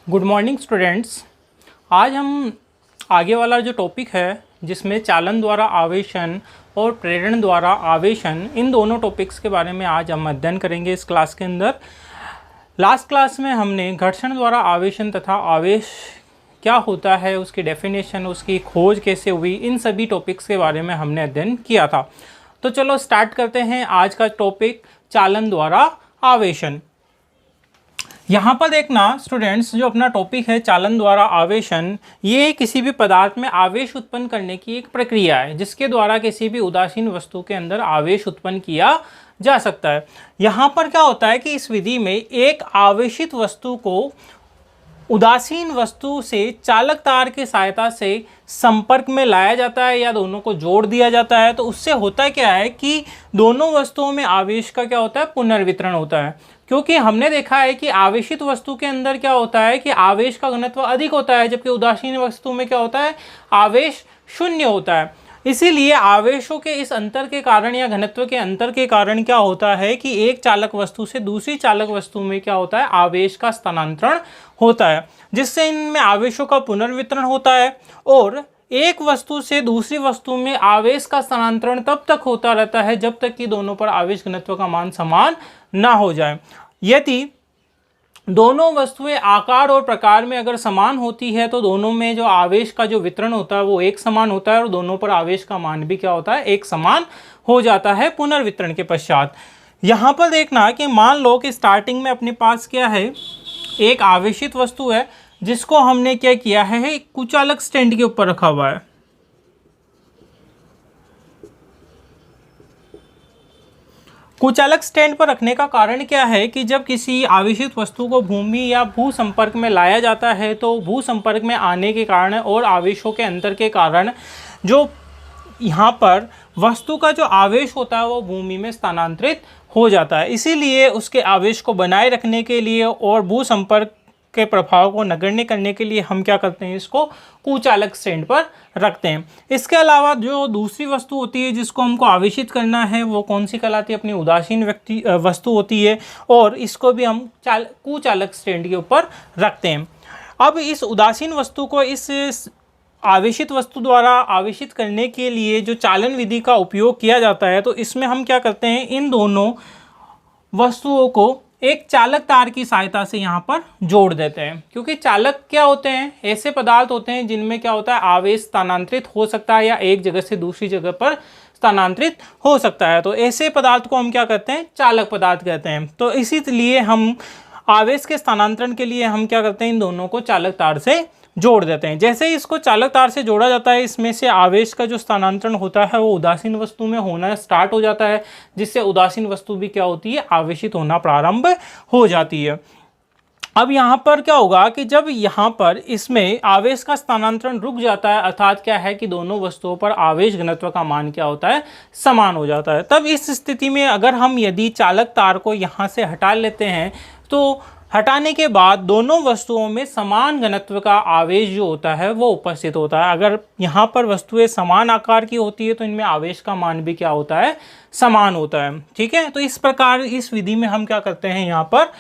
Good morning students. आज हम आगे वाला जो टॉपिक है जिसमें चालन द्वारा आवेशन और प्रेरण द्वारा आवेशन, इन दोनों टॉपिक्स के बारे में आज हम अध्ययन करेंगे इस क्लास के अंदर। लास्ट क्लास में हमने घर्षण द्वारा आवेशन तथा आवेश क्या होता है, उसकी डेफिनेशन, उसकी खोज कैसे हुई, इन सभी टॉपिक्स के बारे में हमने अध्ययन किया था। तो चलो स्टार्ट करते हैं आज का टॉपिक, चालन द्वारा आवेशन। यहाँ पर देखना स्टूडेंट्स, जो अपना टॉपिक है चालन द्वारा आवेशन, ये किसी भी पदार्थ में आवेश उत्पन्न करने की एक प्रक्रिया है जिसके द्वारा किसी भी उदासीन वस्तु के अंदर आवेश उत्पन्न किया जा सकता है। यहाँ पर क्या होता है कि इस विधि में एक आवेशित वस्तु को उदासीन वस्तु से चालक तार की सहायता से संपर्क में लाया जाता है या दोनों को जोड़ दिया जाता है। तो उससे होता क्या है कि दोनों वस्तुओं में आवेश का क्या होता है, पुनर्वितरण होता है। क्योंकि हमने देखा है कि आवेशित वस्तु के अंदर क्या होता है कि आवेश का घनत्व अधिक होता है, जबकि उदासीन वस्तु में क्या होता है, आवेश शून्य होता है। इसीलिए आवेशों के इस अंतर के कारण या घनत्व के अंतर के कारण क्या होता है कि एक चालक वस्तु से दूसरी चालक वस्तु में क्या होता है, आवेश का स्थानांतरण होता है, जिससे इनमें आवेशों का पुनर्वितरण होता है। और एक वस्तु से दूसरी वस्तु में आवेश का स्थानांतरण तब तक होता रहता है जब तक कि दोनों पर आवेश घनत्व का मान समान ना हो जाए। यदि दोनों वस्तुएं आकार और प्रकार में अगर समान होती है तो दोनों में जो आवेश का जो वितरण होता है वो एक समान होता है और दोनों पर आवेश का मान भी क्या होता है, एक समान हो जाता है पुनर्वितरण के पश्चात। यहाँ पर देखना कि मान लो कि स्टार्टिंग में अपने पास क्या है, एक आवेशित वस्तु है जिसको हमने क्या किया है, एक कुचालक स्टैंड के ऊपर रखा हुआ है। कुचालक स्टैंड पर रखने का कारण क्या है कि जब किसी आवेशित वस्तु को भूमि या भू संपर्क में लाया जाता है तो भू संपर्क में आने के कारण और आवेशों के अंतर के कारण जो यहाँ पर वस्तु का जो आवेश होता है वो भूमि में स्थानांतरित हो जाता है। इसीलिए उसके आवेश को बनाए रखने के लिए और भू संपर्क के प्रभाव को नगण्य करने के लिए हम क्या करते हैं, इसको कुचालक स्टैंड पर रखते हैं। इसके अलावा जो दूसरी वस्तु होती है जिसको हमको आवेशित करना है वो कौन सी कहलाती है, अपनी उदासीन वस्तु होती है, और इसको भी हम कुचालक स्टैंड के ऊपर रखते हैं। अब इस उदासीन वस्तु को इस आवेशित वस्तु द्वारा आवेशित करने के लिए जो चालन विधि का उपयोग किया जाता है, तो इसमें हम क्या करते हैं, इन दोनों वस्तुओं को एक चालक तार की सहायता से यहाँ पर जोड़ देते हैं। क्योंकि चालक क्या होते हैं, ऐसे पदार्थ होते हैं जिनमें क्या होता है, आवेश स्थानांतरित हो सकता है या एक जगह से दूसरी जगह पर स्थानांतरित हो सकता है। तो ऐसे पदार्थ को हम क्या कहते हैं, चालक पदार्थ कहते हैं। तो इसीलिए हम आवेश के स्थानांतरण के लिए हम क्या करते हैं, इन दोनों को चालक तार से जोड़ देते हैं। जैसे ही इसको चालक तार से जोड़ा जाता है, इसमें से आवेश का जो स्थानांतरण होता है वो उदासीन वस्तु में होना स्टार्ट हो जाता है, जिससे उदासीन वस्तु भी क्या होती है, आवेशित होना प्रारंभ हो जाती है। अब यहाँ पर क्या होगा कि जब यहाँ पर इसमें आवेश का स्थानांतरण रुक जाता है, अर्थात क्या है कि दोनों वस्तुओं पर आवेश घनत्व का मान क्या होता है, समान हो जाता है। तब इस स्थिति में अगर हम यदि चालक तार को यहाँ से हटा लेते हैं तो हटाने के बाद दोनों वस्तुओं में समान घनत्व का आवेश जो होता है वो उपस्थित होता है। अगर यहाँ पर वस्तुएं समान आकार की होती है तो इनमें आवेश का मान भी क्या होता है, समान होता है। ठीक है, तो इस प्रकार इस विधि में हम क्या करते हैं, यहाँ पर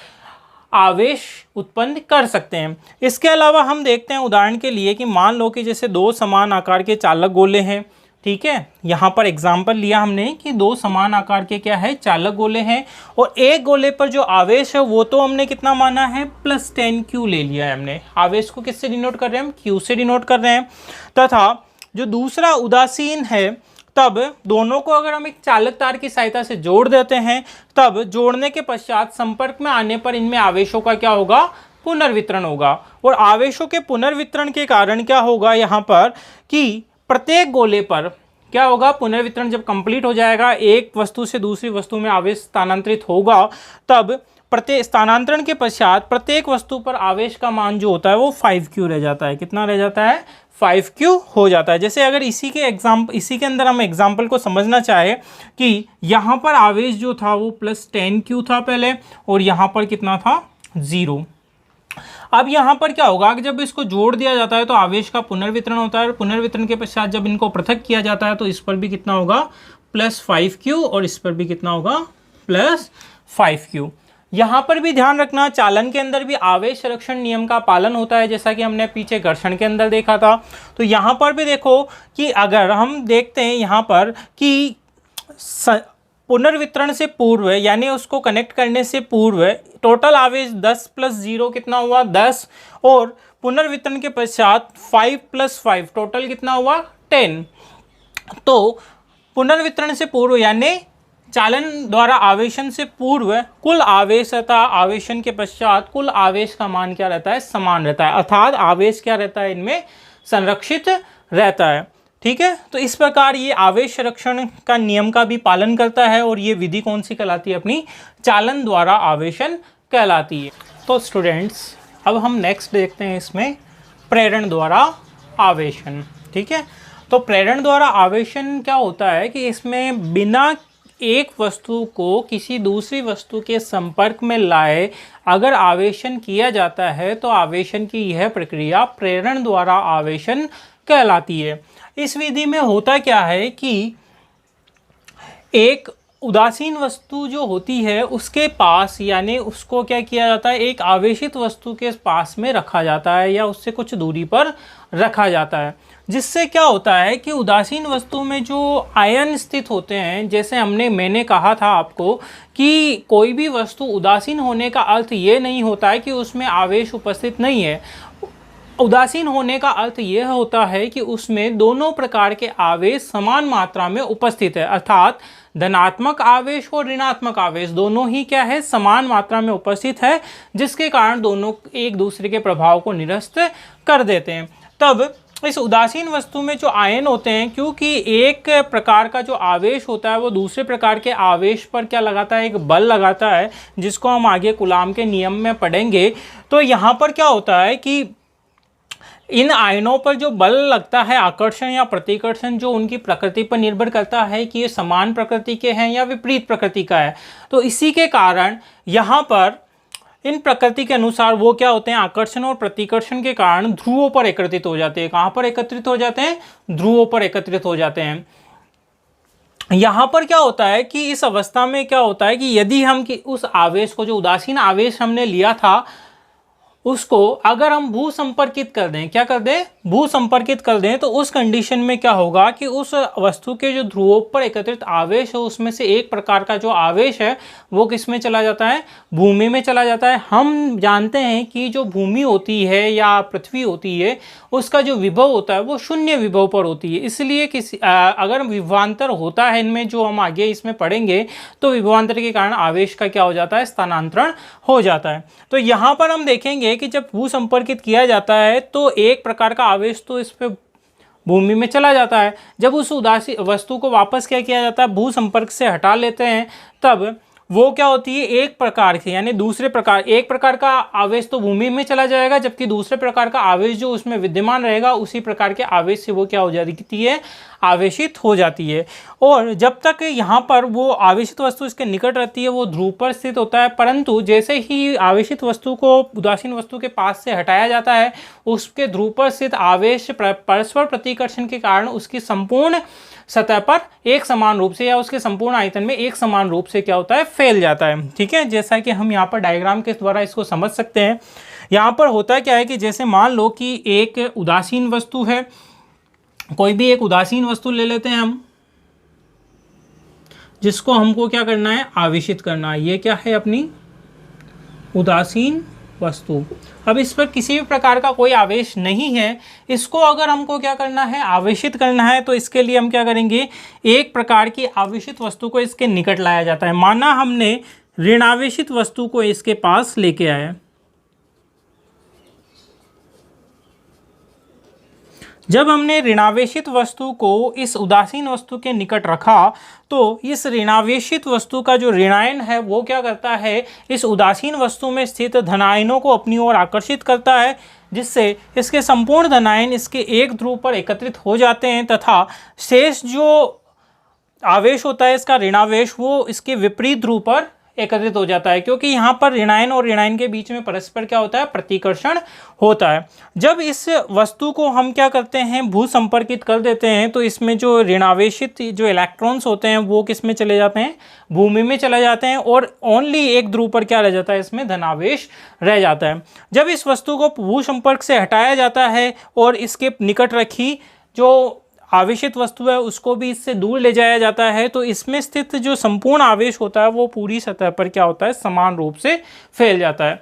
आवेश उत्पन्न कर सकते हैं। इसके अलावा हम देखते हैं उदाहरण के लिए कि मान लो कि जैसे दो समान आकार के चालक गोले हैं। ठीक है, यहाँ पर एग्जाम्पल लिया हमने कि दो समान आकार के क्या है, चालक गोले हैं, और एक गोले पर जो आवेश है वो तो हमने कितना माना है, +10Q ले लिया है हमने। आवेश को किससे डिनोट कर रहे हैं, हम Q से डिनोट कर रहे हैं। तथा जो दूसरा उदासीन है, तब दोनों को अगर हम एक चालक तार की सहायता से जोड़ देते हैं, तब जोड़ने के पश्चात संपर्क में आने पर इनमें आवेशों का क्या होगा, पुनर्वितरण होगा। और आवेशों के पुनर्वितरण के कारण क्या होगा यहाँ पर कि प्रत्येक गोले पर क्या होगा, पुनर्वितरण जब कंप्लीट हो जाएगा, एक वस्तु से दूसरी वस्तु में आवेश स्थानांतरित होगा, तब प्रत्येक स्थानांतरण के पश्चात प्रत्येक वस्तु पर आवेश का मान जो होता है वो 5Q रह जाता है। कितना रह जाता है, 5Q हो जाता है। जैसे अगर इसी के अंदर हम एग्जाम्पल को समझना चाहे कि यहाँ पर आवेश जो था वो +10Q था पहले, और यहाँ पर कितना था, 0। अब यहाँ पर क्या होगा कि जब इसको जोड़ दिया जाता है तो आवेश का पुनर्वितरण होता है, और पुनर्वितरण के पश्चात जब इनको पृथक किया जाता है तो इस पर भी कितना होगा, +5Q, और इस पर भी कितना होगा, +5Q। यहाँ पर भी ध्यान रखना, चालन के अंदर भी आवेश संरक्षण नियम का पालन होता है, जैसा कि हमने पीछे घर्षण के अंदर देखा था। तो यहाँ पर भी देखो कि अगर हम देखते हैं यहाँ पर कि पुनर्वितरण से पूर्व यानी उसको कनेक्ट करने से पूर्व टोटल आवेश 10 + 0 कितना हुआ 10, और पुनर्वितरण के पश्चात 5 + 5 टोटल कितना हुआ 10। तो पुनर्वितरण से पूर्व यानी चालन द्वारा आवेशन से पूर्व कुल आवेश तथा आवेशन के पश्चात कुल आवेश का मान क्या रहता है, समान रहता है, अर्थात आवेश क्या रहता है, इनमें संरक्षित रहता है। ठीक है, तो इस प्रकार ये आवेश संरक्षण का नियम का भी पालन करता है, और ये विधि कौन सी कहलाती है, अपनी चालन द्वारा आवेशन कहलाती है। तो स्टूडेंट्स अब हम नेक्स्ट देखते हैं इसमें प्रेरण द्वारा आवेशन। ठीक है, तो प्रेरण द्वारा आवेशन क्या होता है कि इसमें बिना एक वस्तु को किसी दूसरी वस्तु के संपर्क में लाए अगर आवेशन किया जाता है तो आवेशन की यह प्रक्रिया प्रेरण द्वारा आवेशन कहलाती है। इस विधि में होता क्या है कि एक उदासीन वस्तु जो होती है उसके पास यानी उसको क्या किया जाता है, एक आवेशित वस्तु के पास में रखा जाता है या उससे कुछ दूरी पर रखा जाता है, जिससे क्या होता है कि उदासीन वस्तु में जो आयन स्थित होते हैं, जैसे मैंने कहा था आपको कि कोई भी वस्तु उदासीन होने का अर्थ ये नहीं होता है कि उसमें आवेश उपस्थित नहीं है। उदासीन होने का अर्थ यह होता है कि उसमें दोनों प्रकार के आवेश समान मात्रा में उपस्थित है, अर्थात धनात्मक आवेश और ऋणात्मक आवेश दोनों ही क्या है, समान मात्रा में उपस्थित है, जिसके कारण दोनों एक दूसरे के प्रभाव को निरस्त कर देते हैं। तब इस उदासीन वस्तु में जो आयन होते हैं, क्योंकि एक प्रकार का जो आवेश होता है वो दूसरे प्रकार के आवेश पर क्या लगाता है, एक बल लगाता है, जिसको हम आगे कूलाम के नियम में पढ़ेंगे। तो यहाँ पर क्या होता है कि इन आयनों पर जो बल लगता है, आकर्षण या प्रतिकर्षण, जो उनकी प्रकृति पर निर्भर करता है कि ये समान प्रकृति के हैं या विपरीत प्रकृति का है। तो इसी के कारण यहाँ पर इन प्रकृति के अनुसार वो क्या होते हैं, आकर्षण और प्रतिकर्षण के कारण ध्रुवों पर एकत्रित हो जाते हैं। कहाँ पर एकत्रित हो जाते हैं, ध्रुवों पर एकत्रित हो जाते हैं। यहाँ पर क्या होता है कि इस अवस्था में क्या होता है कि यदि हम उस आवेश को, जो उदासीन आवेश हमने लिया था, उसको अगर हम भू संपर्कित कर दें, क्या कर दें, भू संपर्कित कर दें, तो उस कंडीशन में क्या होगा कि उस वस्तु के जो ध्रुवों पर एकत्रित आवेश है उसमें से एक प्रकार का जो आवेश है वो किस में चला जाता है, भूमि में चला जाता है। हम जानते हैं कि जो भूमि होती है या पृथ्वी होती है उसका जो विभव होता है वो शून्य विभव पर होती है, इसलिए अगर विभवांतर होता है इनमें, जो हम आगे इसमें पढ़ेंगे, तो विभवांतर के कारण आवेश का क्या हो जाता है, स्थानांतरण हो जाता है। तो यहाँ पर हम देखेंगे कि जब भू संपर्कित किया जाता है तो एक प्रकार का आवेश तो इस पे भूमि में चला जाता है। जब उस उदासीन वस्तु को वापस क्या किया जाता है, भू संपर्क से हटा लेते हैं, तब वो क्या होती है, एक प्रकार की यानी दूसरे प्रकार, एक प्रकार का आवेश तो भूमि में चला जाएगा, जबकि दूसरे प्रकार का आवेश जो उसमें विद्यमान रहेगा उसी प्रकार के आवेश से वो क्या हो जाती है, आवेशित हो जाती है। और जब तक यहाँ पर वो आवेशित वस्तु इसके निकट रहती है वो ध्रुव पर स्थित होता है, परंतु जैसे ही आवेशित वस्तु को उदासीन वस्तु के पास से हटाया जाता है, उसके ध्रुव पर स्थित आवेश परस्पर प्रतिकर्षण के कारण उसकी संपूर्ण सतह पर एक समान रूप से या उसके संपूर्ण आयतन में एक समान रूप से क्या होता है, फैल जाता है। ठीक है, जैसा कि हम यहाँ पर डायग्राम के द्वारा इसको समझ सकते हैं। यहाँ पर होता क्या है कि जैसे मान लो कि एक उदासीन वस्तु है, कोई भी एक उदासीन वस्तु ले लेते हैं हम, जिसको हमको क्या करना है, आवेशित करना है। ये क्या है, अपनी उदासीन वस्तु। अब इस पर किसी भी प्रकार का कोई आवेश नहीं है, इसको अगर हमको क्या करना है, आवेशित करना है, तो इसके लिए हम क्या करेंगे, एक प्रकार की आवेशित वस्तु को इसके निकट लाया जाता है। माना हमने ऋणावेशित वस्तु को इसके पास लेके आए, जब हमने ऋणावेशित वस्तु को इस उदासीन वस्तु के निकट रखा तो इस ऋणावेशित वस्तु का जो ऋणायन है वो क्या करता है, इस उदासीन वस्तु में स्थित धनायनों को अपनी ओर आकर्षित करता है, जिससे इसके संपूर्ण धनायन इसके एक ध्रुव पर एकत्रित हो जाते हैं तथा शेष जो आवेश होता है इसका ऋणावेश वो इसके विपरीत ध्रुव पर एकत्रित हो जाता है, क्योंकि यहाँ पर ऋणायन और ऋणायन के बीच में परस्पर क्या होता है, प्रतिकर्षण होता है। जब इस वस्तु को हम क्या करते हैं, भू संपर्कित कर देते हैं, तो इसमें जो ऋणावेशित जो इलेक्ट्रॉन्स होते हैं वो किस में चले जाते हैं, भूमि में चले जाते हैं, और ओनली एक ध्रुव पर क्या रह जाता है, इसमें धनावेश रह जाता है। जब इस वस्तु को भू संपर्क से हटाया जाता है और इसके निकट रखी जो आवेशित वस्तु है उसको भी इससे दूर ले जाया जाता है, तो इसमें स्थित जो संपूर्ण आवेश होता है वो पूरी सतह पर क्या होता है, समान रूप से फैल जाता है।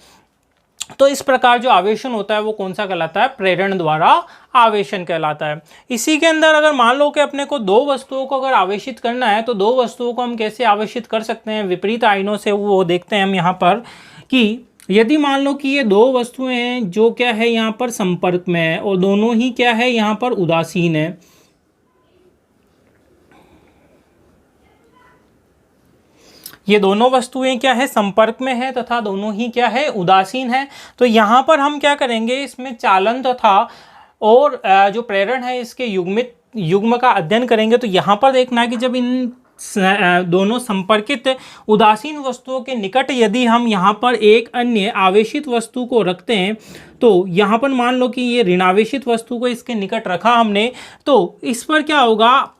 तो इस प्रकार जो आवेशन होता है वो कौन सा कहलाता है, प्रेरण द्वारा आवेशन कहलाता है। इसी के अंदर अगर मान लो कि अपने को दो वस्तुओं को अगर आवेशित करना है, तो दो वस्तुओं को हम कैसे आवेशित कर सकते हैं, विपरीत आयनों से। वो देखते हैं हम यहाँ पर कि यदि मान लो कि ये दो वस्तुएं हैं जो क्या है यहाँ पर संपर्क में है, और दोनों ही क्या है यहाँ पर उदासीन है, ये दोनों वस्तुएं क्या है, संपर्क में है तथा दोनों ही क्या है, उदासीन है। तो यहाँ पर हम क्या करेंगे, इसमें चालन तथा और जो प्रेरण है इसके युग्म का अध्ययन करेंगे। तो यहाँ पर देखना है कि जब इन दोनों संपर्कित उदासीन वस्तुओं के निकट यदि हम यहाँ पर एक अन्य आवेशित वस्तु को रखते हैं, तो यहाँ पर मान लो कि ये ऋणावेशित वस्तु को इसके निकट रखा हमने, तो इस पर क्या होगा,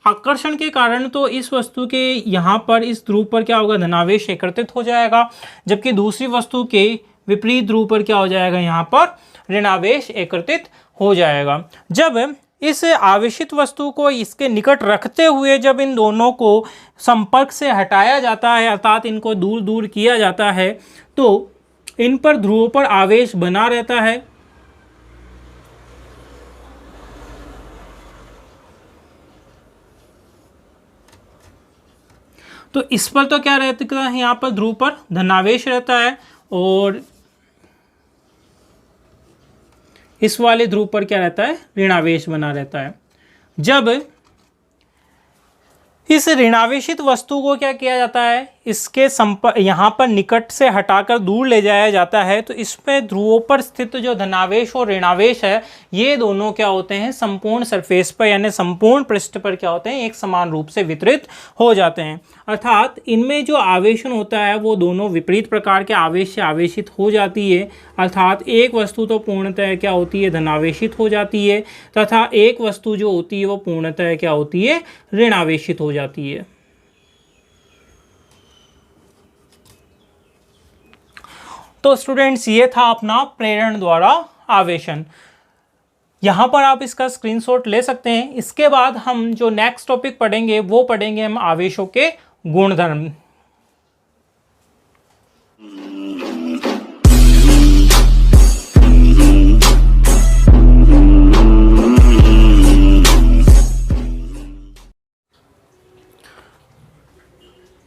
आकर्षण के कारण तो इस वस्तु के यहाँ पर इस ध्रुव पर क्या होगा, धनावेश एकत्रित हो जाएगा, जबकि दूसरी वस्तु के विपरीत ध्रुव पर क्या हो जाएगा, यहाँ पर ऋणावेश एकत्रित हो जाएगा। जब इस आवेशित वस्तु को इसके निकट रखते हुए जब इन दोनों को संपर्क से हटाया जाता है, अर्थात इनको दूर दूर किया जाता है, तो इन पर ध्रुवों पर आवेश बना रहता है। तो इस पर तो क्या रहता है, यहाँ पर ध्रुव पर धनावेश रहता है, और इस वाले ध्रुव पर क्या रहता है, ऋणावेश बना रहता है। जब इस ऋणावेशित वस्तु को क्या किया जाता है, इसके यहाँ पर निकट से हटाकर दूर ले जाया जाता है, तो इस पे ध्रुवों पर स्थित जो धनावेश और ऋणावेश है, ये दोनों क्या होते हैं, संपूर्ण सरफेस पर यानी संपूर्ण पृष्ठ पर क्या होते हैं, एक समान रूप से वितरित हो जाते हैं। अर्थात इनमें जो आवेशन होता है वो दोनों विपरीत प्रकार के आवेश से आवेशित हो जाती है। अर्थात एक वस्तु तो पूर्णतः क्या होती है, धनावेशित हो जाती है, तथा एक वस्तु जो होती है वो पूर्णतः क्या होती है, ऋणावेशित हो जाती है। तो स्टूडेंट्स, ये था अपना प्रेरण द्वारा आवेशन। यहाँ पर आप इसका स्क्रीनशॉट ले सकते हैं। इसके बाद हम जो नेक्स्ट टॉपिक पढ़ेंगे वो पढ़ेंगे हम आवेशों के गुणधर्म।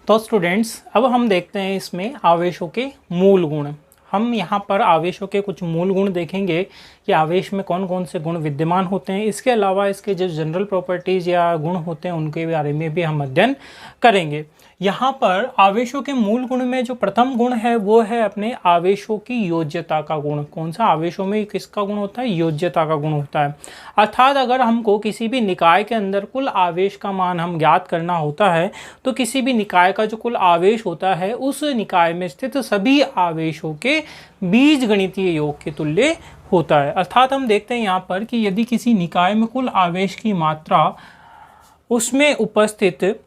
तो स्टूडेंट्स, अब हम देखते हैं इसमें आवेशों के मूल गुण। हम यहाँ पर आवेशों के कुछ मूल गुण देखेंगे कि आवेश में कौन कौन से गुण विद्यमान होते हैं। इसके अलावा इसके जो जनरल प्रॉपर्टीज़ या गुण होते हैं उनके बारे में भी हम अध्ययन करेंगे। यहाँ पर आवेशों के मूल गुण में जो प्रथम गुण है वो है अपने आवेशों की योज्यता का गुण। कौन सा, आवेशों में किसका गुण होता है, योज्यता का गुण होता है। अर्थात अगर हमको किसी भी निकाय के अंदर कुल आवेश का मान हम ज्ञात करना होता है, तो किसी भी निकाय का जो कुल आवेश होता है उस निकाय में स्थित सभी आवेशों के बीजगणितीय योग के तुल्य होता है। अर्थात हम देखते हैं यहाँ पर कि यदि किसी निकाय में कुल आवेश की मात्रा उसमें उपस्थित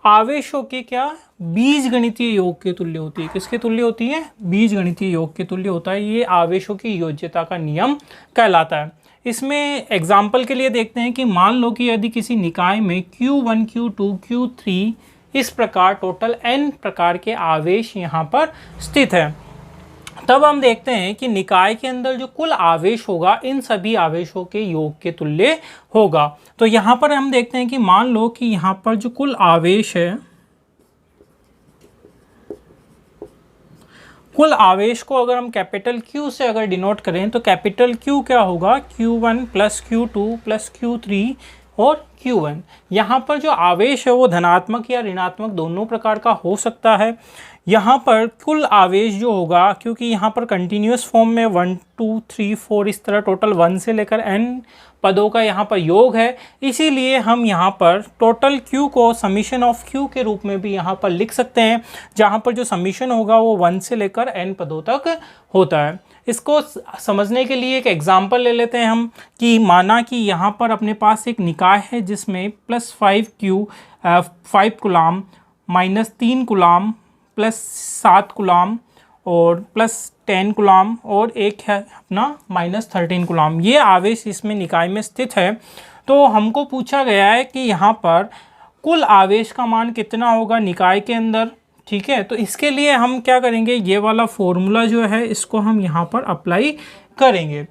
आवेशों के क्या बीजगणितीय योग के तुल्य होती है। किसके तुल्य होती है, बीजगणितीय योग के तुल्य होता है। ये आवेशों की योज्यता का नियम कहलाता है। इसमें एग्जाम्पल के लिए देखते हैं कि मान लो कि यदि किसी निकाय में Q1, Q2, Q3 इस प्रकार टोटल n प्रकार के आवेश यहाँ पर स्थित है, तब हम देखते हैं कि निकाय के अंदर जो कुल आवेश होगा इन सभी आवेशों के योग के तुल्य होगा। तो यहाँ पर हम देखते हैं कि मान लो कि यहाँ पर जो कुल आवेश है, कुल आवेश को अगर हम कैपिटल Q से अगर डिनोट करें तो कैपिटल Q क्या होगा, Q1 plus Q2 plus Q3 और Qn। यहाँ पर जो आवेश है वो धनात्मक या ऋणात्मक दोनों प्रकार का हो सकता है। यहाँ पर कुल आवेश जो होगा, क्योंकि यहाँ पर कंटिन्यूस फॉर्म में 1 2 3 4 इस तरह टोटल 1 से लेकर n पदों का यहाँ पर योग है, इसीलिए हम यहाँ पर टोटल Q को समीशन ऑफ Q के रूप में भी यहाँ पर लिख सकते हैं, जहाँ पर जो समीशन होगा वो 1 से लेकर n पदों तक होता है। इसको समझने के लिए एक एग्जाम्पल ले लेते हैं हम, कि माना कि यहाँ पर अपने पास एक निकाय है जिसमें +5Q 5 कूलाम -3 कूलाम +7 कूलाम और +10 कूलाम और एक है अपना -13 कूलाम, ये आवेश इसमें निकाय में स्थित है। तो हमको पूछा गया है कि यहाँ पर कुल आवेश का मान कितना होगा निकाय के अंदर, ठीक है। तो इसके लिए हम क्या करेंगे, ये वाला फॉर्मूला जो है इसको हम यहाँ पर अप्लाई करेंगे।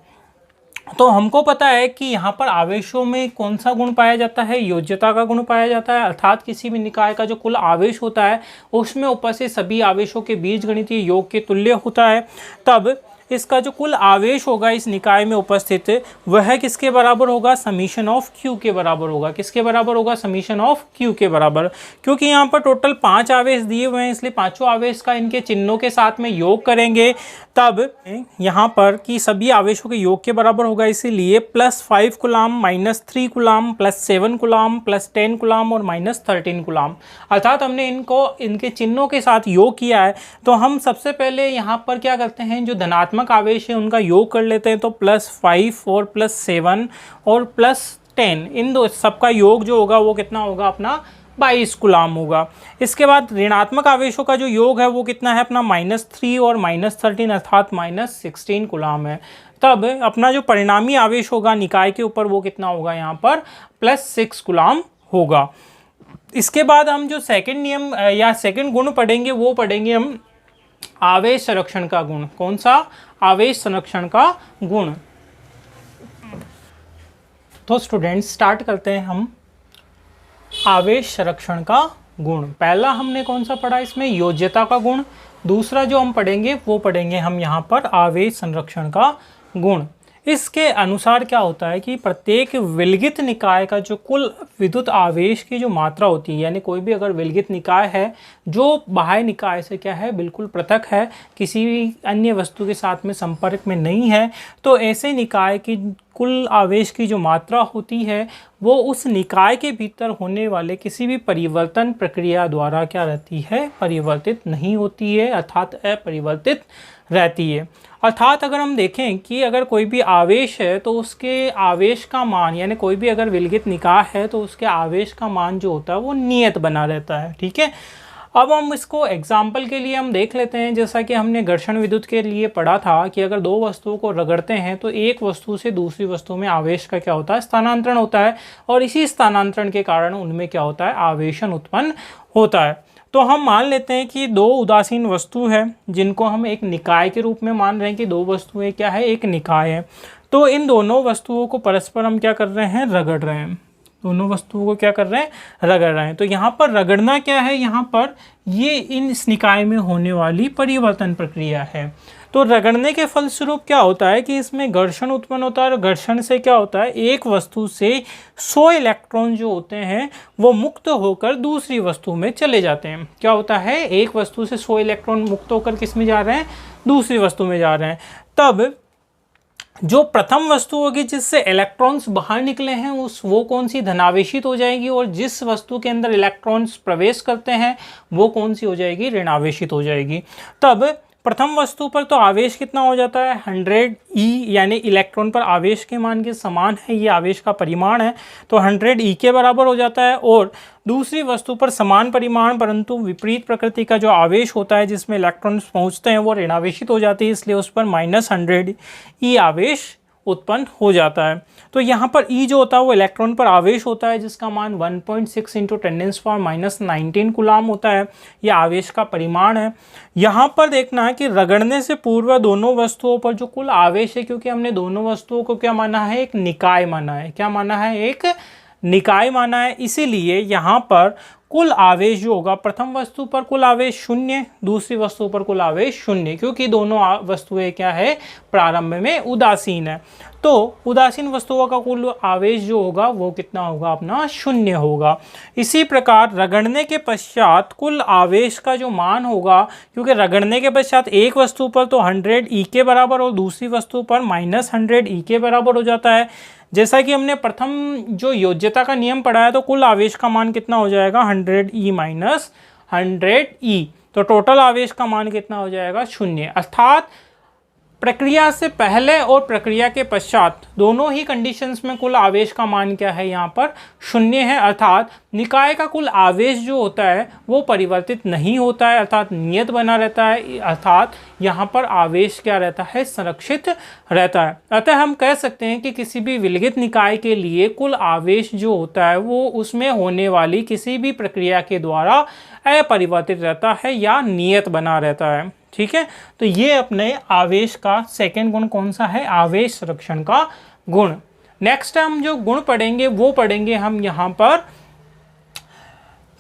तो हमको पता है कि यहाँ पर आवेशों में कौन सा गुण पाया जाता है, योज्यता का गुण पाया जाता है, अर्थात किसी भी निकाय का जो कुल आवेश होता है उसमें उपस्थित सभी आवेशों के बीजगणितीय योग के तुल्य होता है। तब इसका जो कुल आवेश होगा इस निकाय में उपस्थित वह किसके बराबर होगा, समीशन ऑफ Q के बराबर होगा। किसके बराबर होगा, समीशन ऑफ Q के बराबर। क्योंकि यहाँ पर टोटल 5 आवेश दिए हुए हैं, इसलिए पांचों आवेश का इनके चिन्हों के साथ में योग करेंगे, तब यहाँ पर कि सभी आवेशों के योग के बराबर होगा। इसीलिए +5 कूलाम -3 कूलाम +7 कूलाम +10 कूलाम और -13 कूलाम, अर्थात हमने इनको इनके चिन्हों के साथ योग किया है। तो हम सबसे पहले यहाँ पर क्या करते हैं, जो धनात्मक आवेश है उनका योग कर लेते हैं। तो +5 और +7 और +10, इन दो सबका योग जो होगा वो कितना होगा, अपना 22 कूलाम होगा। इसके बाद ऋणात्मक आवेशों का जो योग है वो कितना है, अपना -3 और -13 अर्थात -16 कूलाम है। तब अपना जो परिणामी आवेश होगा निकाय के ऊपर वो कितना होगा, यहाँ पर +6 कूलाम होगा। इसके बाद हम जो सेकंड नियम या सेकंड गुण पढ़ेंगे वो पढ़ेंगे हम आवेश संरक्षण का गुण। कौन सा, आवेश संरक्षण का गुण। तो स्टूडेंट्स स्टार्ट करते हैं हम आवेश संरक्षण का गुण। पहला हमने कौन सा पढ़ा इसमें, योज्यता का गुण। दूसरा जो हम पढ़ेंगे वो पढ़ेंगे हम यहाँ पर आवेश संरक्षण का गुण। इसके अनुसार क्या होता है कि प्रत्येक विलगित निकाय का जो कुल विद्युत आवेश की जो मात्रा होती है, यानी कोई भी अगर विलगित निकाय है जो बाह्य निकाय से क्या है, बिल्कुल पृथक है, किसी भी अन्य वस्तु के साथ में संपर्क में नहीं है, तो ऐसे निकाय की कुल आवेश की जो मात्रा होती है वो उस निकाय के भीतर होने वाले किसी भी परिवर्तन प्रक्रिया द्वारा क्या रहती है, परिवर्तित नहीं होती है, अर्थात अपरिवर्तित रहती है। अर्थात अगर हम देखें कि अगर कोई भी आवेश है तो उसके आवेश का मान, यानी कोई भी अगर विलगित निकाय है तो उसके आवेश का मान जो होता है वो नियत बना रहता है, ठीक है। अब हम इसको एग्जाम्पल के लिए हम देख लेते हैं, जैसा कि हमने घर्षण विद्युत के लिए पढ़ा था कि अगर दो वस्तुओं को रगड़ते हैं तो एक वस्तु से दूसरी वस्तु में आवेश का क्या होता है, स्थानांतरण होता है, और इसी स्थानांतरण के कारण उनमें क्या होता है, आवेशन उत्पन्न होता है। तो हम मान लेते हैं कि दो उदासीन वस्तु है जिनको हम एक निकाय के रूप में मान रहे हैं कि दो वस्तुएं क्या है, एक निकाय है। तो इन दोनों वस्तुओं को परस्पर हम क्या कर रहे हैं, रगड़ रहे हैं। दोनों वस्तुओं को क्या कर रहे हैं, रगड़ रहे हैं। तो यहाँ पर रगड़ना क्या है, यहाँ पर ये इस निकाय में होने वाली परिवर्तन प्रक्रिया है। तो रगड़ने के फलस्वरूप क्या होता है कि इसमें घर्षण उत्पन्न होता है, और घर्षण से क्या होता है, एक वस्तु से 100 इलेक्ट्रॉन जो होते हैं वो मुक्त होकर दूसरी वस्तु में चले जाते हैं। क्या होता है, एक वस्तु से 100 इलेक्ट्रॉन मुक्त होकर किस में जा रहे हैं, दूसरी वस्तु में जा रहे हैं। तब जो प्रथम वस्तु होगी जिससे इलेक्ट्रॉन्स बाहर निकले हैं वो कौन सी, धनावेशित हो जाएगी, और जिस वस्तु के अंदर इलेक्ट्रॉन्स प्रवेश करते हैं वो कौन सी हो जाएगी, ऋणावेशित हो जाएगी। तब प्रथम वस्तु पर तो आवेश कितना हो जाता है, 100 ई, यानी इलेक्ट्रॉन पर आवेश के मान के समान है, ये आवेश का परिमाण है, तो 100 ई के बराबर हो जाता है। और दूसरी वस्तु पर समान परिमाण परंतु विपरीत प्रकृति का जो आवेश होता है जिसमें इलेक्ट्रॉन्स पहुंचते हैं वो ऋणावेशित हो जाती है, इसलिए उस पर -100 ई आवेश उत्पन्न हो जाता है। तो यहाँ पर ई जो होता है वो इलेक्ट्रॉन पर आवेश होता है जिसका मान 1.6 × 10⁻⁻19 कूलाम होता है, यह आवेश का परिमाण है। यहाँ पर देखना है कि रगड़ने से पूर्व दोनों वस्तुओं पर जो कुल आवेश है, क्योंकि हमने दोनों वस्तुओं को क्या माना है, एक निकाय माना है। क्या माना है, एक निकाय माना है, इसीलिए यहाँ पर कुल आवेश जो होगा, प्रथम वस्तु पर कुल आवेश 0, दूसरी वस्तु पर कुल आवेश 0, क्योंकि दोनों वस्तुएं क्या है, प्रारंभ में उदासीन है। तो उदासीन वस्तुओं का कुल आवेश जो होगा वो कितना होगा, अपना 0 होगा। इसी प्रकार रगड़ने के पश्चात कुल आवेश का जो मान होगा, क्योंकि रगड़ने के पश्चात एक वस्तु पर तो 100 ई के बराबर और दूसरी वस्तु पर -100 ई के बराबर हो जाता है। जैसा कि हमने प्रथम जो योज्यता का नियम पढ़ा है, तो कुल आवेश का मान कितना हो जाएगा, 100 ई माइनस 100 ई, तो टोटल आवेश का मान कितना हो जाएगा, 0। अर्थात प्रक्रिया से पहले और प्रक्रिया के पश्चात दोनों ही कंडीशंस में कुल आवेश का मान क्या है, यहाँ पर 0 है। अर्थात निकाय का कुल आवेश जो होता है वो परिवर्तित नहीं होता है, अर्थात नियत बना रहता है। अर्थात यहाँ पर आवेश क्या रहता है, संरक्षित रहता है। अतः हम कह सकते हैं कि किसी भी विलगित निकाय के लिए कुल आवेश जो होता है वो उसमें होने वाली किसी भी प्रक्रिया के द्वारा अपरिवर्तित रहता है या नियत बना रहता है। ठीक है, तो ये अपने आवेश का सेकंड गुण कौन सा है, आवेश संरक्षण का गुण। नेक्स्ट हम जो गुण पढ़ेंगे वो पढ़ेंगे हम यहाँ पर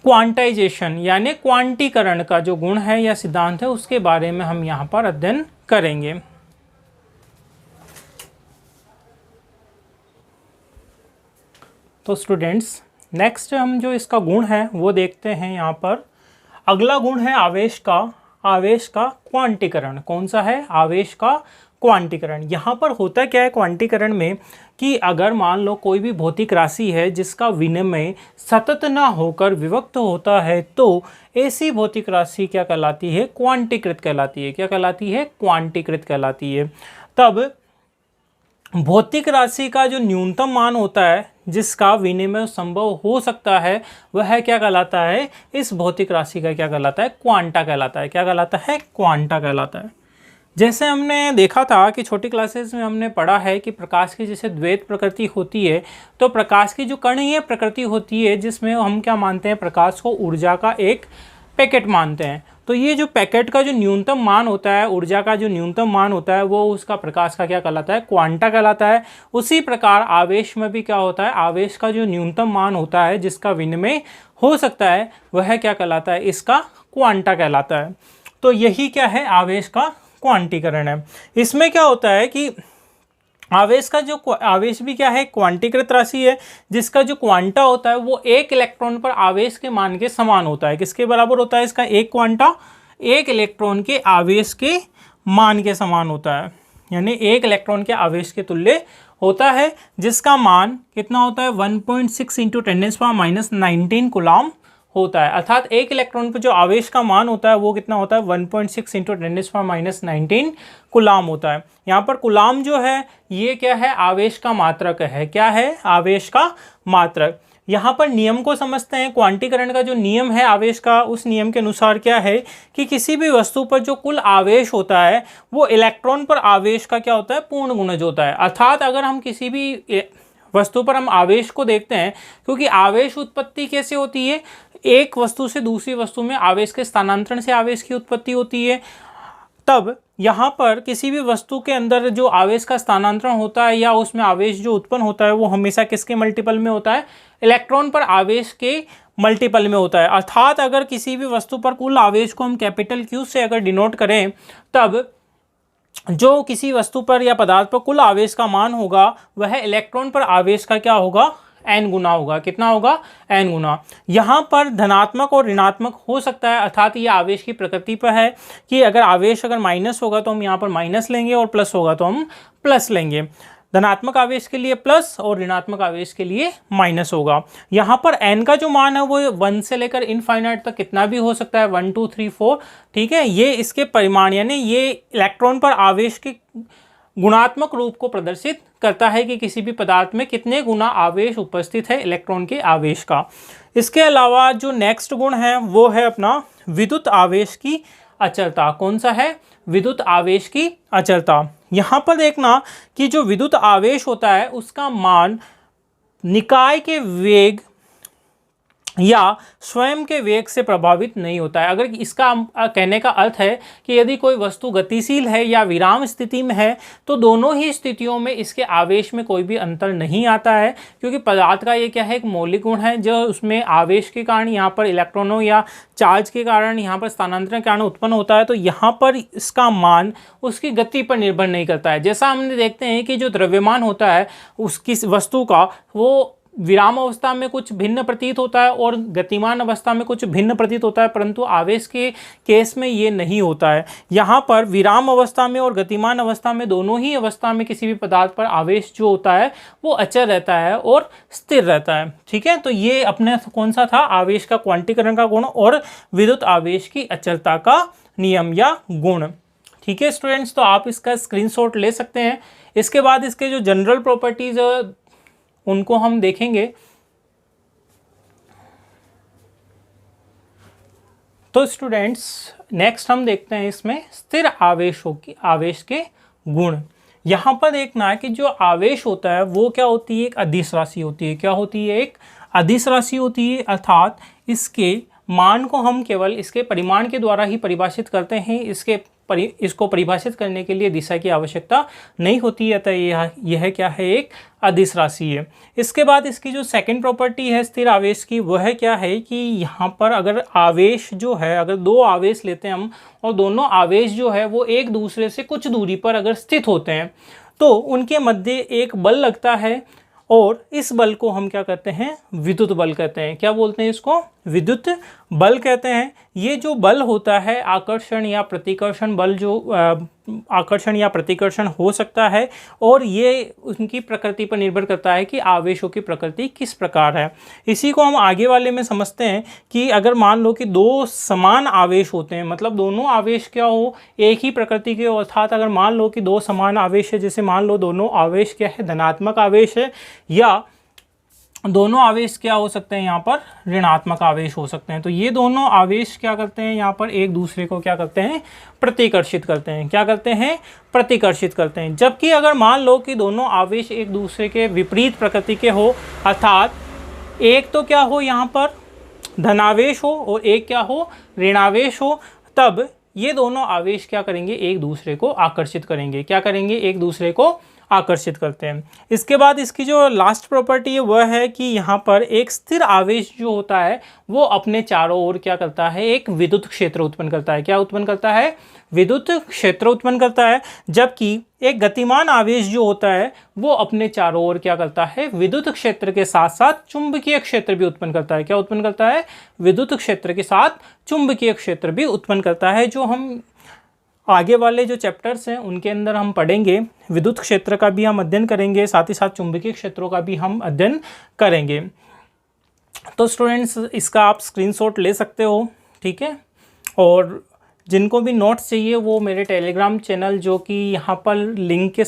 क्वांटाइजेशन यानी क्वांटीकरण का जो गुण है या सिद्धांत है, उसके बारे में हम यहाँ पर अध्ययन करेंगे। तो स्टूडेंट्स, नेक्स्ट हम जो इसका गुण है वो देखते हैं यहाँ पर। अगला गुण है आवेश का क्वांटीकरण। कौन सा है, आवेश का क्वांटीकरण। यहाँ पर होता क्या है क्वांटीकरण में, कि अगर मान लो कोई भी भौतिक राशि है जिसका विनिमय सतत ना होकर विभक्त होता है, तो ऐसी भौतिक राशि क्या कहलाती है, क्वांटीकृत कहलाती है। क्या कहलाती है, क्वांटीकृत कहलाती है। तब भौतिक राशि का जो न्यूनतम मान होता है जिसका विनिमय संभव हो सकता है, वह क्या कहलाता है, इस भौतिक राशि का क्या कहलाता है, क्वांटा कहलाता है। क्या कहलाता है, क्वांटा कहलाता है। जैसे हमने देखा था कि छोटी क्लासेस में हमने पढ़ा है कि प्रकाश की जैसे द्वैत प्रकृति होती है, तो प्रकाश की जो कणीय प्रकृति होती है जिसमें हम क्या मानते हैं, प्रकाश को ऊर्जा का एक पैकेट मानते हैं। तो ये जो पैकेट का जो न्यूनतम मान होता है, ऊर्जा का जो न्यूनतम मान होता है, वो उसका प्रकाश का क्या कहलाता है, क्वांटा कहलाता है। उसी प्रकार आवेश में भी क्या होता है, आवेश का जो न्यूनतम मान होता है जिसका विनिमय हो सकता है, वह क्या कहलाता है, इसका क्वांटा कहलाता है। तो यही क्या है, आवेश का क्वांटीकरण है। इसमें क्या होता है कि आवेश भी क्या है, क्वांटीकृत राशि है, जिसका जो क्वांटा होता है वो एक इलेक्ट्रॉन पर आवेश के मान के समान होता है। किसके बराबर होता है, इसका एक क्वांटा एक इलेक्ट्रॉन के आवेश के मान के समान होता है, यानी एक इलेक्ट्रॉन के आवेश के तुल्य होता है, जिसका मान कितना होता है, 1.6 × 10⁻⁻19 कूलम होता है। अर्थात एक इलेक्ट्रॉन पर जो आवेश का मान होता है वो कितना होता है, 1.6 × 10⁻⁻19 कूलम होता है। यहाँ पर कूलम जो है ये क्या है, आवेश का मात्रक है। क्या है, आवेश का मात्रक। यहाँ पर नियम को समझते हैं। क्वांटीकरण का जो नियम है आवेश का, उस नियम के अनुसार क्या है कि किसी भी वस्तु पर जो कुल आवेश होता है वो इलेक्ट्रॉन पर आवेश का क्या होता है, पूर्ण गुणज होता है। अर्थात अगर हम किसी भी वस्तु पर हम आवेश को देखते हैं, क्योंकि आवेश उत्पत्ति कैसे होती है, एक वस्तु से दूसरी वस्तु में आवेश के स्थानांतरण से आवेश की उत्पत्ति होती है। तब यहाँ पर किसी भी वस्तु के अंदर जो आवेश का स्थानांतरण होता है या उसमें आवेश जो उत्पन्न होता है वो हमेशा किसके मल्टीपल में होता है, इलेक्ट्रॉन पर आवेश के मल्टीपल में होता है। अर्थात अगर किसी भी वस्तु पर कुल आवेश को हम कैपिटल Q से अगर डिनोट करें, तब जो किसी वस्तु पर या पदार्थ पर कुल आवेश का मान होगा वह इलेक्ट्रॉन पर आवेश का क्या होगा, n गुना होगा। कितना होगा, n गुना। यहाँ पर धनात्मक और ऋणात्मक हो सकता है। अर्थात ये आवेश की प्रकृति पर है कि अगर आवेश अगर माइनस होगा तो हम यहाँ पर माइनस लेंगे और प्लस होगा तो हम प्लस लेंगे। धनात्मक आवेश के लिए प्लस और ऋणात्मक आवेश के लिए माइनस होगा। यहाँ पर n का जो मान है वो 1 से लेकर इनफाइनाइट तक कितना भी हो सकता है, 1 2 3 4। ठीक है, ये इसके परिमाण यानी ये इलेक्ट्रॉन पर आवेश के गुणात्मक रूप को प्रदर्शित करता है कि किसी भी पदार्थ में कितने गुना आवेश उपस्थित है इलेक्ट्रॉन के आवेश का। इसके अलावा जो नेक्स्ट गुण है वो है अपना विद्युत आवेश की अचलता। कौन सा है, विद्युत आवेश की अचलता। यहाँ पर देखना कि जो विद्युत आवेश होता है उसका मान निकाय के वेग या स्वयं के वेग से प्रभावित नहीं होता है। अगर इसका कहने का अर्थ है कि यदि कोई वस्तु गतिशील है या विराम स्थिति में है तो दोनों ही स्थितियों में इसके आवेश में कोई भी अंतर नहीं आता है, क्योंकि पदार्थ का ये क्या है, एक मौलिक गुण है जो उसमें आवेश के कारण यहाँ पर इलेक्ट्रॉनों या चार्ज के कारण यहाँ पर स्थानांतरण के कारण उत्पन्न होता है। तो यहाँ पर इसका मान उसकी गति पर निर्भर नहीं करता है। जैसा हमने देखते हैं कि जो द्रव्यमान होता है उसकी वस्तु का, वो विराम अवस्था में कुछ भिन्न प्रतीत होता है और गतिमान अवस्था में कुछ भिन्न प्रतीत होता है, परंतु आवेश के केस में ये नहीं होता है। यहाँ पर विराम अवस्था में और गतिमान अवस्था में, दोनों ही अवस्था में किसी भी पदार्थ पर आवेश जो होता है वो अचर रहता है और स्थिर रहता है। ठीक है, तो ये अपने कौन सा था, आवेश का क्वांटीकरण का गुण और विद्युत आवेश की अचलता का नियम या गुण। ठीक है स्टूडेंट्स, तो आप इसका स्क्रीनशॉट ले सकते हैं। इसके बाद इसके जो जनरल प्रॉपर्टीज उनको हम देखेंगे। तो स्टूडेंट्स नेक्स्ट हम देखते हैं इसमें स्थिर आवेश के गुण। यहाँ पर देखना है कि जो आवेश होता है वो क्या होती है, एक अदिश राशि होती है। क्या होती है, एक अदिश राशि होती है, अर्थात इसके मान को हम केवल इसके परिमाण के द्वारा ही परिभाषित करते हैं। इसको परिभाषित करने के लिए दिशा की आवश्यकता नहीं होती है, अतः यह क्या है, एक अदिश राशि है। इसके बाद इसकी जो सेकंड प्रॉपर्टी है स्थिर आवेश की, वह क्या है कि यहाँ पर अगर आवेश जो है, अगर दो आवेश लेते हैं हम और दोनों आवेश जो है वो एक दूसरे से कुछ दूरी पर अगर स्थित होते हैं तो उनके मध्य एक बल लगता है और इस बल को हम क्या कहते हैं, विद्युत बल कहते हैं। क्या बोलते हैं इसको, विद्युत बल कहते हैं। ये जो बल होता है आकर्षण या प्रतिकर्षण बल, जो आकर्षण या प्रतिकर्षण हो सकता है और ये उनकी प्रकृति पर निर्भर करता है कि आवेशों की प्रकृति किस प्रकार है। इसी को हम आगे वाले में समझते हैं कि अगर मान लो कि दो समान आवेश होते हैं, मतलब दोनों आवेश क्या हो, एक ही प्रकृति के, अर्थात अगर मान लो कि दो समान आवेश है, जैसे मान लो दोनों आवेश क्या है, धनात्मक आवेश है, या दोनों आवेश क्या हो सकते हैं, यहाँ पर ऋणात्मक आवेश हो सकते हैं। तो ये दोनों आवेश क्या करते हैं, यहाँ पर एक दूसरे को क्या करते हैं, प्रतिकर्षित करते हैं। क्या करते हैं, प्रतिकर्षित करते हैं। जबकि अगर मान लो कि दोनों आवेश एक दूसरे के विपरीत प्रकृति के हो, अर्थात एक तो क्या हो यहाँ पर धनावेश हो और एक क्या हो, ऋणावेश हो, तब ये दोनों आवेश क्या करेंगे, एक दूसरे को आकर्षित करेंगे। क्या करेंगे, एक दूसरे को आकर्षित करते हैं। इसके बाद इसकी जो लास्ट प्रॉपर्टी है वह है कि यहाँ पर एक स्थिर आवेश जो होता है वो अपने चारों ओर क्या करता है, एक विद्युत क्षेत्र उत्पन्न करता है। क्या उत्पन्न करता है, विद्युत क्षेत्र उत्पन्न करता है। जबकि एक गतिमान आवेश जो होता है वो अपने चारों ओर क्या करता है, विद्युत क्षेत्र के साथ साथ चुंबकीय क्षेत्र भी उत्पन्न करता है। क्या उत्पन्न करता है, विद्युत क्षेत्र के साथ चुंबकीय क्षेत्र भी उत्पन्न करता है, जो हम आगे वाले जो चैप्टर्स हैं उनके अंदर हम पढ़ेंगे। विद्युत क्षेत्र का भी हम अध्ययन करेंगे, साथ ही साथ चुंबकीय क्षेत्रों का भी हम अध्ययन करेंगे। तो स्टूडेंट्स इसका आप स्क्रीनशॉट ले सकते हो। ठीक है, और जिनको भी नोट्स चाहिए वो मेरे टेलीग्राम चैनल, जो कि यहाँ पर लिंक के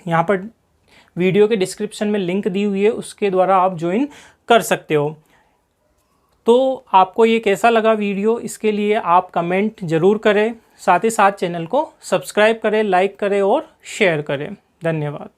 यहाँ पर वीडियो के डिस्क्रिप्शन में लिंक दी हुई है, उसके द्वारा आप ज्वाइन कर सकते हो। तो आपको ये कैसा लगा वीडियो, इसके लिए आप कमेंट ज़रूर करें, साथ ही साथ चैनल को सब्सक्राइब करें, लाइक करें और शेयर करें। धन्यवाद।